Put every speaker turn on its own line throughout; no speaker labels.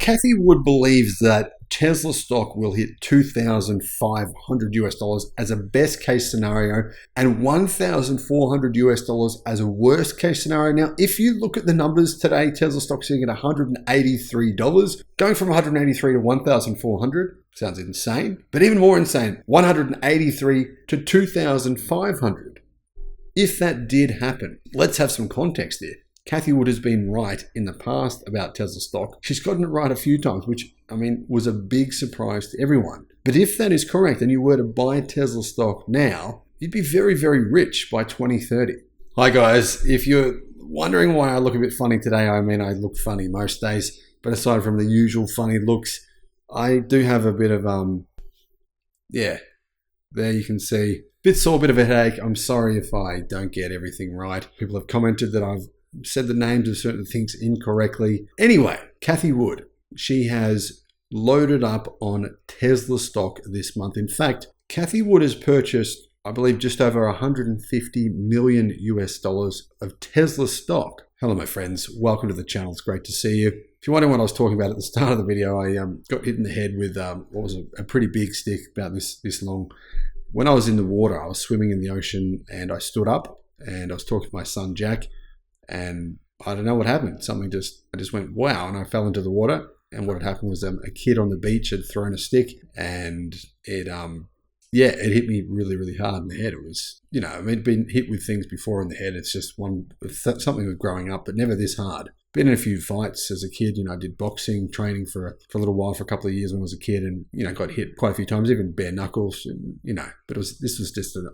Cathie Wood believes that Tesla stock will hit $2,500 as a best case scenario and $1,400 as a worst case scenario. Now, if you look at the numbers today, Tesla stock's sitting at $183. Going from $183 to $1,400 sounds insane, but even more insane, $183 to $2,500. If that did happen, let's have some context here. Cathie Wood has been right in the past about Tesla stock. She's gotten it right a few times, which, was a big surprise to everyone. But if that is correct and you were to buy Tesla stock now, you'd be very, very rich by 2030. Hi guys, if you're wondering why I look a bit funny today, I look funny most days, but aside from the usual funny looks, I do have a bit of, there you can see, bit sore, bit of a headache. I'm sorry if I don't get everything right. People have commented that I've said the names of certain things incorrectly. Anyway, Cathie Wood, she has loaded up on Tesla stock this month. In fact, Cathie Wood has purchased, I believe, just over $150 million of Tesla stock. Hello, my friends. Welcome to the channel. It's great to see you. If you're wondering what I was talking about at the start of the video, I got hit in the head with what was a pretty big stick, about this long. When I was in the water, I was swimming in the ocean and I stood up and I was talking to my son, Jack, and I don't know what happened. I just went, wow, and I fell into the water. And what had happened was a kid on the beach had thrown a stick and it hit me really, really hard in the head. It was, I'd been hit with things before in the head. It's just something with growing up, but never this hard. Been in a few fights as a kid. I did boxing training for a little while, for a couple of years when I was a kid, and got hit quite a few times, even bare knuckles, and, but this was just an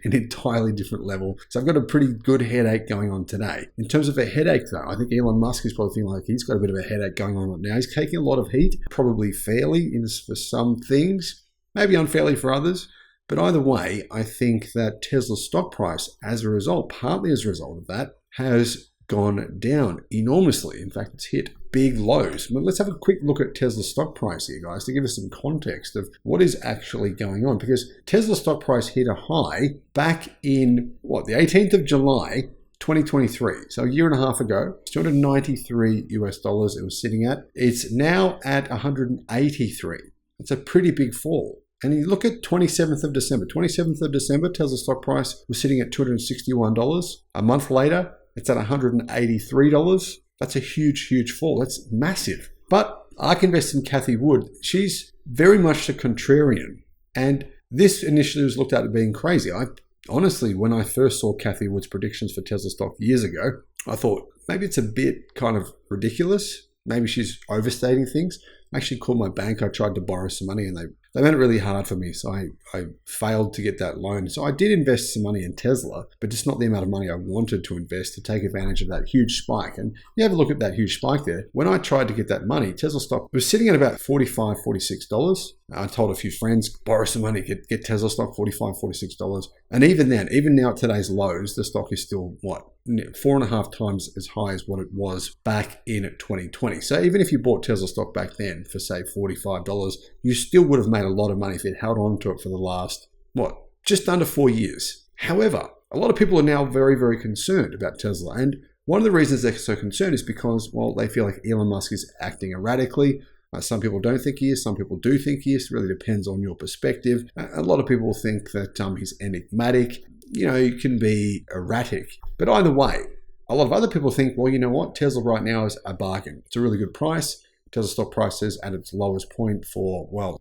entirely different level. So I've got a pretty good headache going on today. In terms of a headache, though, I think Elon Musk is probably feeling like he's got a bit of a headache going on right now. He's taking a lot of heat, probably fairly for some things, maybe unfairly for others. But either way, I think that Tesla's stock price, as a result, partly as a result of that, has gone down enormously. In fact, it's hit big lows. But let's have a quick look at Tesla's stock price here, guys, to give us some context of what is actually going on. Because Tesla's stock price hit a high back in, the 18th of July, 2023. So a year and a half ago, it's $293 it was sitting at. It's now at 183. It's a pretty big fall. And you look at 27th of December. 27th of December, Tesla's stock price was sitting at $261. A month later, it's at $183. That's a huge, huge fall. That's massive. But ARK Invest in Cathie Wood, she's very much a contrarian. And this initially was looked at as being crazy. Honestly, when I first saw Cathie Wood's predictions for Tesla stock years ago, I thought maybe it's a bit kind of ridiculous. Maybe she's overstating things. I actually called my bank. I tried to borrow some money and they made it really hard for me. So I failed to get that loan. So I did invest some money in Tesla, but just not the amount of money I wanted to invest to take advantage of that huge spike. And you have a look at that huge spike there. When I tried to get that money, Tesla stock was sitting at about $45, $46. I told a few friends, borrow some money, get Tesla stock, $45, $46. And even then, even now at today's lows, the stock is still 4.5 times as high as what it was back in 2020. So even if you bought Tesla stock back then for say $45, you still would have made a lot of money if it held on to it for the last, just under 4 years. However, a lot of people are now very, very concerned about Tesla. And one of the reasons they're so concerned is because, they feel like Elon Musk is acting erratically. Some people don't think he is. Some people do think he is. It really depends on your perspective. A lot of people think that he's enigmatic. He can be erratic. But either way, a lot of other people think, Tesla right now is a bargain. It's a really good price. Tesla stock price is at its lowest point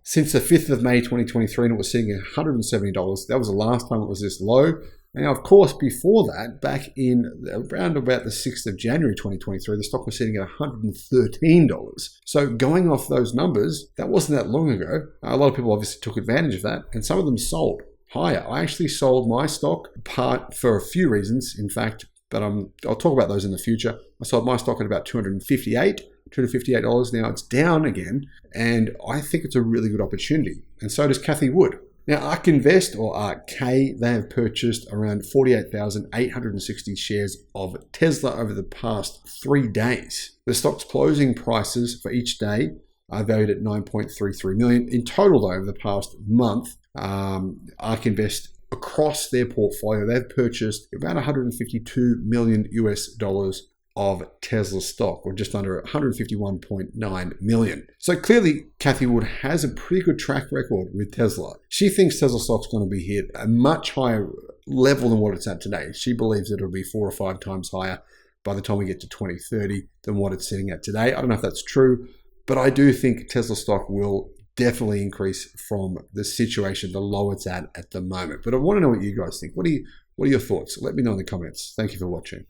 since the 5th of May 2023, and it was sitting at $170. That was the last time it was this low. Now, of course, before that, back in around about the 6th of January 2023, the stock was sitting at $113. So going off those numbers, that wasn't that long ago. A lot of people obviously took advantage of that, and some of them sold higher. I actually sold my stock for a few reasons, in fact, but I'll talk about those in the future. I sold my stock at about $258. Now it's down again, and I think it's a really good opportunity. And so does Cathie Wood. Now, ARK Invest, or ARK, they have purchased around 48,860 shares of Tesla over the past 3 days. The stock's closing prices for each day are valued at $9.33 million. In total, though, over the past month, ARK Invest, across their portfolio, they've purchased about $152 million of Tesla stock, or just under 151.9 million. So clearly, Cathie Wood has a pretty good track record with Tesla. She thinks Tesla stock's going to be hit a much higher level than what it's at today. She believes it'll be 4 or 5 times higher by the time we get to 2030 than what it's sitting at today. I don't know if that's true, but I do think Tesla stock will definitely increase from the situation, the low it's at the moment. But I want to know what you guys think. What are your thoughts? Let me know in the comments. Thank you for watching.